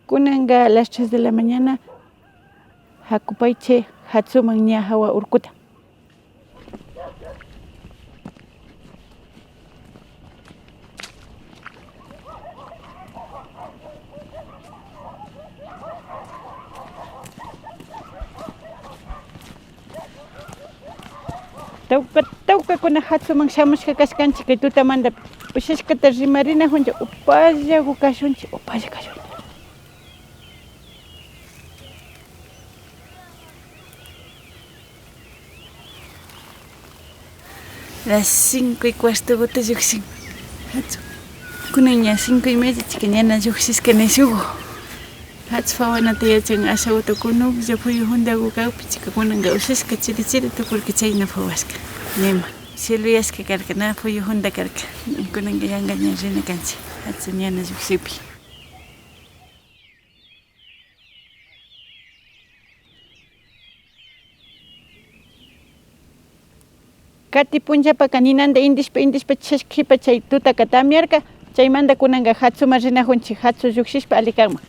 Kunanga a las 3 de la mañana hakupaychay hatsuman ña hawa urkuta. Tawkakuna hatsuman shamushka kashkanchik kay tutamanta ushashkata rimarinajunchik upalla kashunchik upalla kashunchik. Las 5:15 bota llukshin hatsu kunan ña 5:30 chika ñana llukshishka nishuku hatsu fawanata yachan ashawata kunuklla phuyu jundaku kawpi chika kunanqa ushashka chiri tukurka chayna phawashka nima siluyashka karka na phuyu junda karka kunanqa yanqa ña rina kanchik hatsu ñana llukshipi. Kati punllapaka ninanta indishpa chashkipa chay tutaka tamyarka chaymanta kunanqa hatsuman rinajunchik hatsu llukshishpa ali kanman.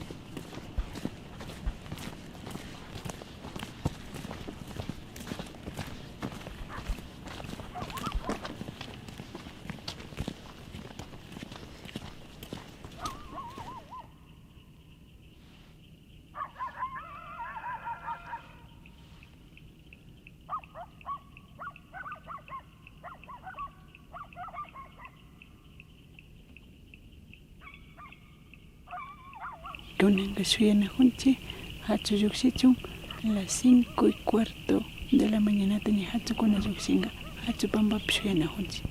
Kunanqa shuyanajunchik hatsu llukshichun las 5:15 de la mañanata ña hatsukuna llukshinqa hatsu pampapi shuyanajunchik.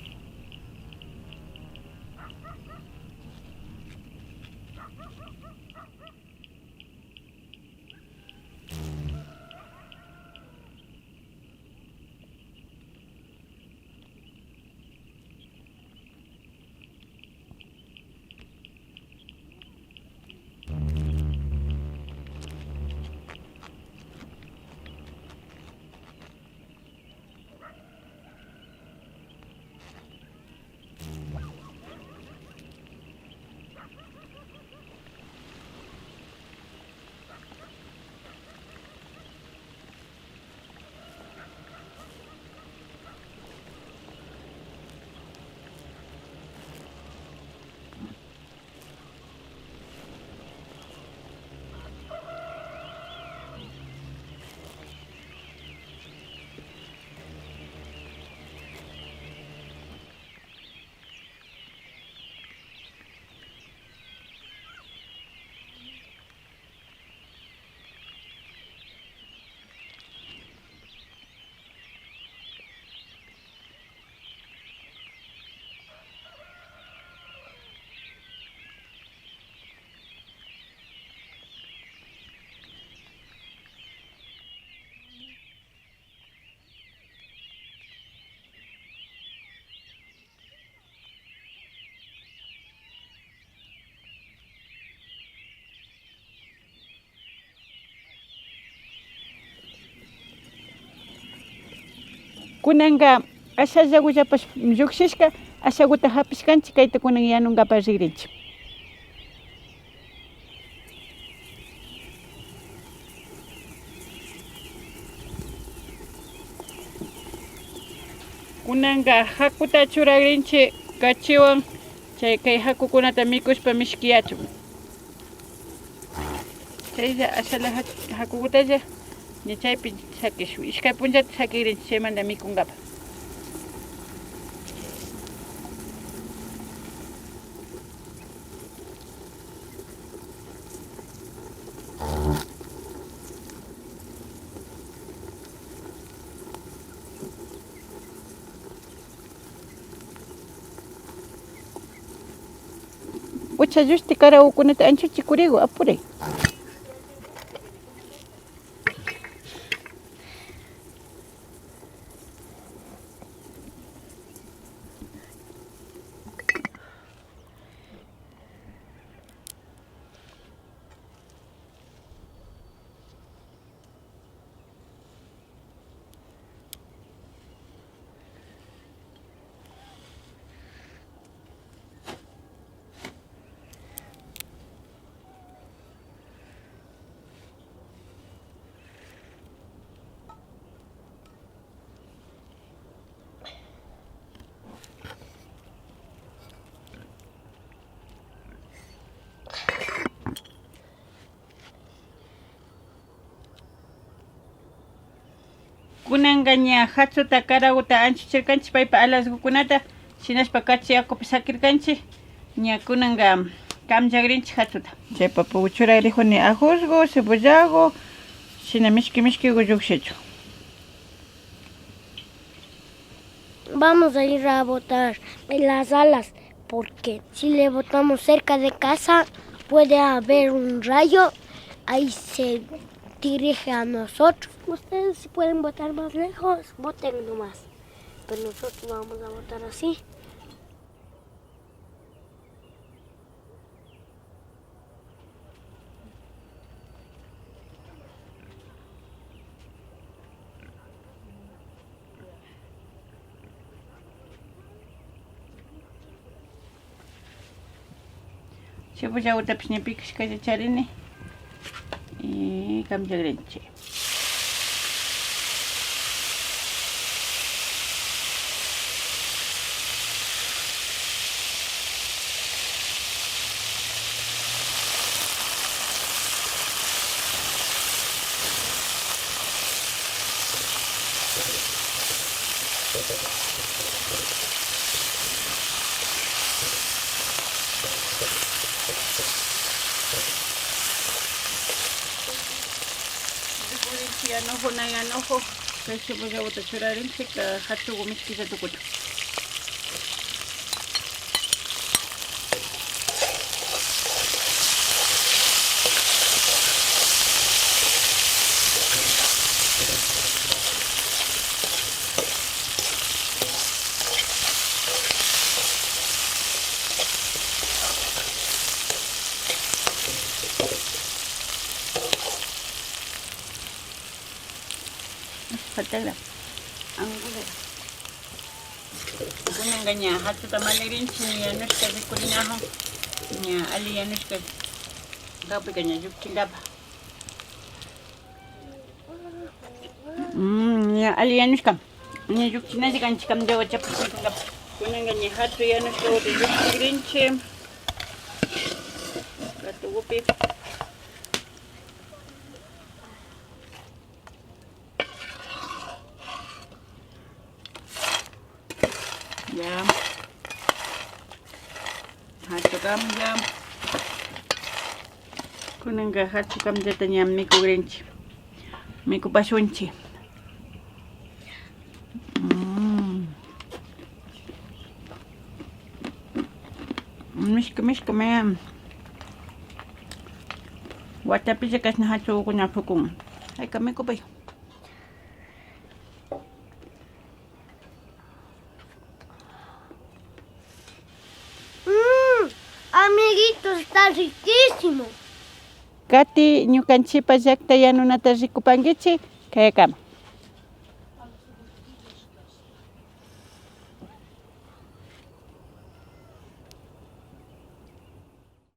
Kunanqa ashallakullapash llukshishka ashakuta hapishkanchik kayta kunan yanunkapak rikrinchik. Kunanqa hakuta churakrinchik kachiwan chay kay hakukunata mikushpa mishkiyachun. Chaylla ashala hakukutalla ña chaypi sakishun ishkay punllata sakikrinchik chaymanta mikunkapak. Ucha llushti karawukunata anchuchikuriku apuray. kunanga ña hatsuta karaguta anchuchirkanchik paypa alasqukunata shinashpa kachi yakupi sakirkanchik ña kunanga kamllagrinchik hatsuta chaypa churagrijuni ajosgo, cebollago, shina mishki llukshichu. Vamos a ir a botar las alas porque si le botamos cerca de casa puede haber un rayo, ahí se dirige a nosotros. Ustedes pueden botar más lejos, boten nomás, pero nosotros vamos a botar así. Cebollautapish ña pikashkalla charini y kamllagrinchik. Yanojo na yanojo, kay cebollawata churarinchik hatsugu mishkilla tukuta. Fatela, angule. Kunanga ña hatsuta malagrinchik ña yanushka rikurinajo, ña ali yanushka kawpika ña llukchinkapa. Ña ali yanushka ña llukchinalla kanchik kamllawa chapachinkapa. Kunanga ña hatu yanushkawata llukchigrinchik katugupi. Ya, hatsu kamlla, kunanga hatsu kamllata ña mikugrinchik, mikupashunchik. Mishki me watapilla kashna hatsukuna pukun. Hayka mikupay. Amiguitos, está riquísimo. Kati ñukanchipa llaqta yanunata rikupankichik kay kama.